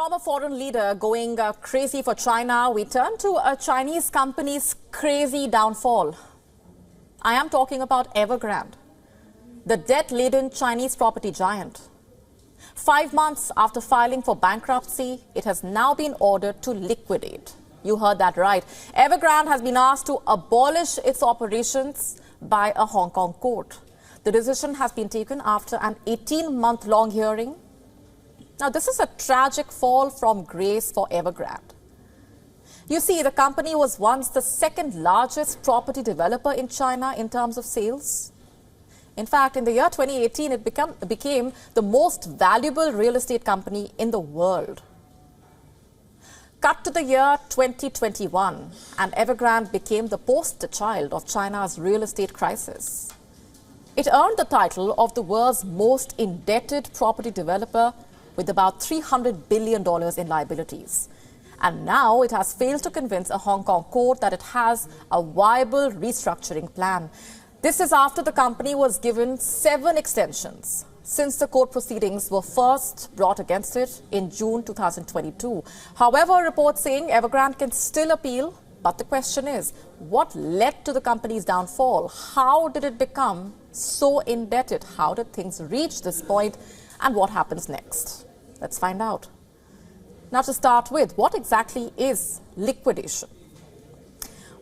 From a foreign leader going crazy for China, we turn to a Chinese company's crazy downfall. I am talking about Evergrande, the debt-laden Chinese property giant. 5 months after filing for bankruptcy, it has now been ordered to liquidate. You heard that right. Evergrande has been asked to abolish its operations by a Hong Kong court. The decision has been taken after an 18-month-long hearing. Now, this is a tragic fall from grace for Evergrande. You see, the company was once the second largest property developer in China in terms of sales. In fact, in the year 2018, it became the most valuable real estate company in the world. Cut to the year 2021, and Evergrande became the poster child of China's real estate crisis. It earned the title of the world's most indebted property developer with about $300 billion in liabilities. And now it has failed to convince a Hong Kong court that it has a viable restructuring plan. This is after the company was given 7 extensions since the court proceedings were first brought against it in June 2022. However, reports saying Evergrande can still appeal. But the question is, what led to the company's downfall? How did it become so indebted? How did things reach this point? And what happens next? Let's find out. Now, to start with, what exactly is liquidation?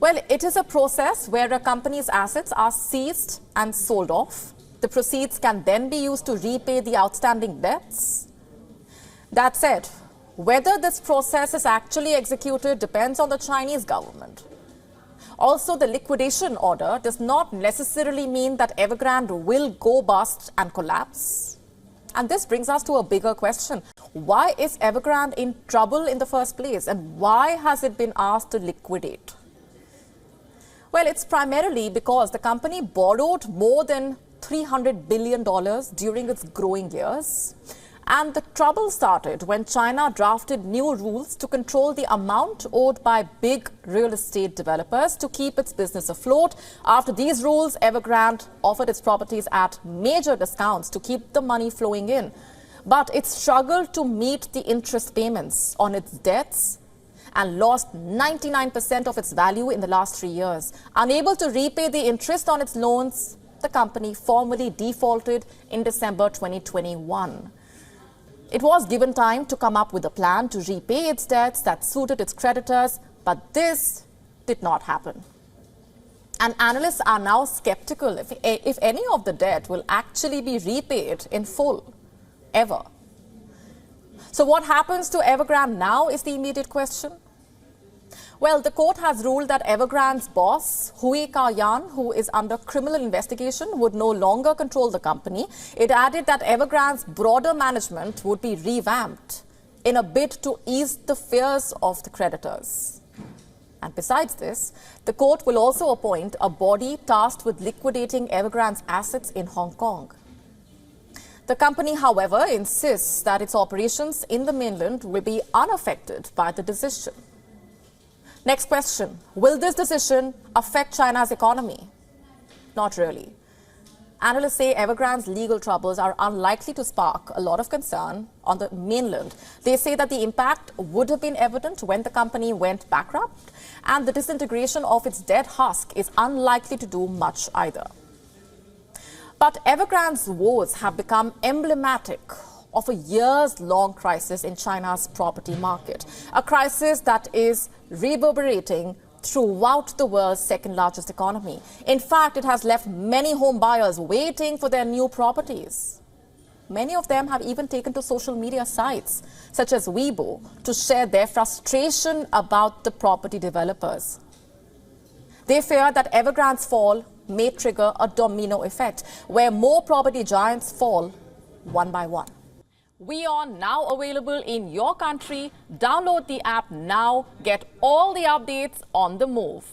Well, it is a process where a company's assets are seized and sold off. The proceeds can then be used to repay the outstanding debts. That said, whether this process is actually executed depends on the Chinese government. Also, the liquidation order does not necessarily mean that Evergrande will go bust and collapse. And this brings us to a bigger question. Why is Evergrande in trouble in the first place? And why has it been asked to liquidate? Well, it's primarily because the company borrowed more than $300 billion during its growing years. And the trouble started when China drafted new rules to control the amount owed by big real estate developers to keep its business afloat. After these rules, Evergrande offered its properties at major discounts to keep the money flowing in. But it struggled to meet the interest payments on its debts and lost 99% of its value in the last 3 years. Unable to repay the interest on its loans, the company formally defaulted in December 2021. It was given time to come up with a plan to repay its debts that suited its creditors, but this did not happen. And analysts are now skeptical if any of the debt will actually be repaid in full, ever. So what happens to Evergrande now is the immediate question. Well, the court has ruled that Evergrande's boss, Hui Ka-yan, who is under criminal investigation, would no longer control the company. It added that Evergrande's broader management would be revamped in a bid to ease the fears of the creditors. And besides this, the court will also appoint a body tasked with liquidating Evergrande's assets in Hong Kong. The company, however, insists that its operations in the mainland will be unaffected by the decision. Next question, will this decision affect China's economy? Not really. Analysts say Evergrande's legal troubles are unlikely to spark a lot of concern on the mainland. They say that the impact would have been evident when the company went bankrupt, and the disintegration of its dead husk is unlikely to do much either. But Evergrande's woes have become emblematic of a years-long crisis in China's property market, a crisis that is reverberating throughout the world's second-largest economy. In fact, it has left many home buyers waiting for their new properties. Many of them have even taken to social media sites, such as Weibo, to share their frustration about the property developers. They fear that Evergrande's fall may trigger a domino effect, where more property giants fall one by one. WION now available in your country. Download the app now. Get all the updates on the move.